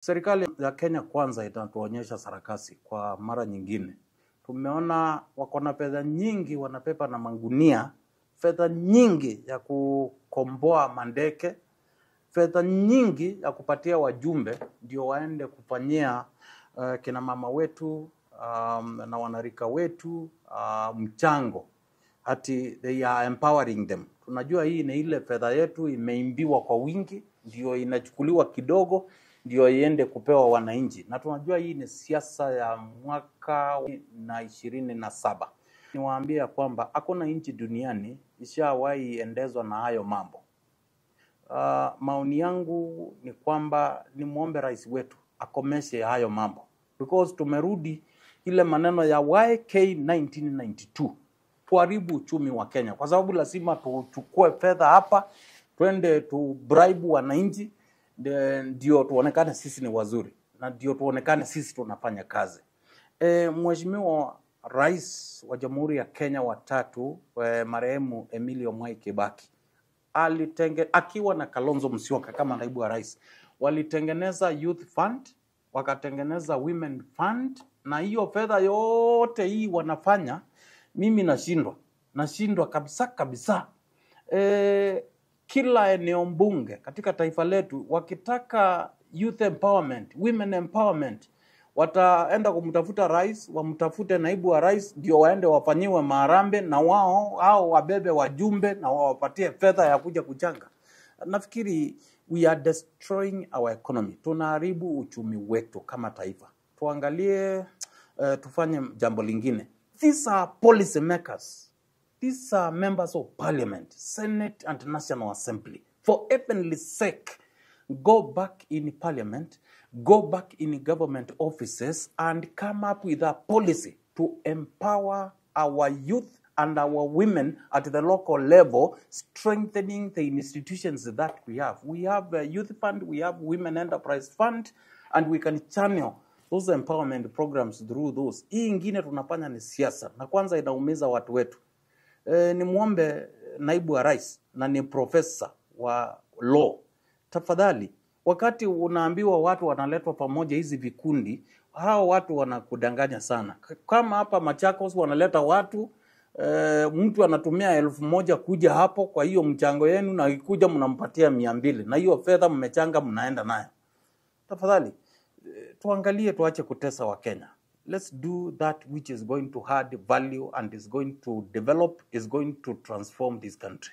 Serikali ya Kenya Kwanza itatuonyesha sarakasi kwa mara nyingine. Tumeona wako na fedha nyingi, wanapepa na mangunia, fedha nyingi ya kukomboa mandeke, fedha nyingi ya kupatia wajumbe ndio waende kufanyia kina mama wetu na wanarika wetu mchango. Ati they are empowering them. Tunajua hii ni ile fedha yetu imeimbiwa kwa wingi, ndio inachukuliwa kidogo, ndio iende kupewa wananchi. Na tunajua hii ni siasa ya mwaka na 27. Niwaambia kwamba hakuna nchi duniani ishawahi endezwa na hayo mambo. Maoni yangu ni kwamba ni muombe rais wetu akomeshe hayo mambo. Because tumerudi ile maneno ya YK 1992. Kuharibu uchumi wa Kenya. Kwa sababu lazima tuchukue fedha hapa, twende tu bribe wananchi, ndio tuonekane sisi ni wazuri, na ndio tuonekane sisi tunafanya kazi. Mheshimiwa Rais wa Jamhuri ya Kenya wa tatu, marehemu Emilio Mwai Kibaki, akiwa na Kalonzo Musyoka kama naibu wa rais, walitengeneza youth fund, wakatengeneza women fund, na hiyo fedha yote hii wanafanya, mimi nashindwa kabisa. Kila eneo bunge katika taifa letu wakitaka youth empowerment, women empowerment, wataenda kumtafuta rais, wamtafute naibu wa rais, ndio waende wafanyiwe maharambe, na wao wabebe wajumbe na wawapatie fedha ya kuja kuchanga. Nafikiri we are destroying our economy. Tunaharibu uchumi wetu kama taifa. Tuangalie, tufanye jambo lingine. These are policy makers. These are members of parliament, Senate and National Assembly. For heaven's sake, go back in parliament, go back in government offices and come up with a policy to empower our youth and our women at the local level, strengthening the institutions that we have. We have a youth fund, we have women enterprise fund, and we can channel those empowerment programs through those. Hii ingine tunafanya ni siasa, na kwanza inaumiza watu wetu. Ni muombe naibu wa rais na ni profesa wa law, tafadhali, wakati unaambiwa watu wanaletwa pamoja hizi vikundi, hao watu wanakudanganya sana. Kama hapa Machakos wanaleta watu, mtu anatumia 1,000 kuja hapo kwa hiyo mchango yenu, na ikikuja mnampatia 200, na hiyo fedha mmechanga mnaenda nayo. Tafadhali, tuangalie, tuache kutesa wa Kenya. Let's do that which is going to add value and is going to develop, is going to transform this country.